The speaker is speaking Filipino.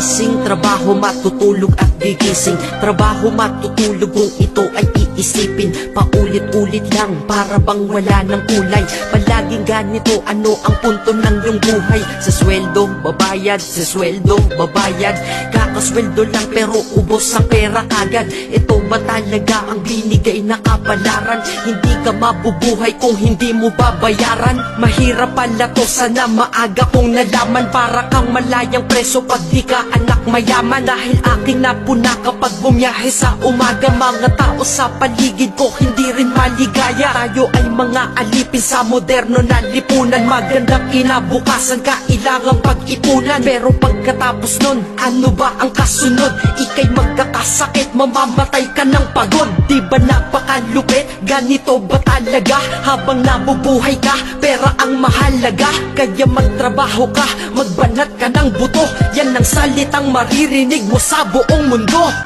gigising, trabaho, matutulog at gigising. Trabaho, matutulog kung ito ay iisipin. Paulit-ulit lang, para bang wala ng kulay. Palaging ganito, ano ang punto ng iyong buhay? Sa sweldo, babayad, sa sweldo, babayad. Kakasweldo lang pero ubos ang pera kagad. Ito ba talaga ang binigay na kapalaran? Hindi ka mabubuhay kung hindi mo babayaran. Mahirap pala to, sana maaga kong nalaman. Para kang malayang preso pag di ka anak mayaman. Dahil aking napuna kapag bumiyahe sa umaga. Mga tao sa paligid ko hindi rin maligaya. Tayo ay mga alipin sa moderno na lipunan. Magandang kinabukasan, kailangang pag-ipunan. Pero pagkatapos nun, ano ba ang kasunod? Ika'y magkakasakit, mamamatay ka ng pagod. Di ba napakalupit? Ganito ba talaga? Habang nabubuhay ka, pera ang mahalaga. Kaya magtrabaho ka, magbanat ka ng buto. Yan ang salitang maririnig mo sa buong mundo.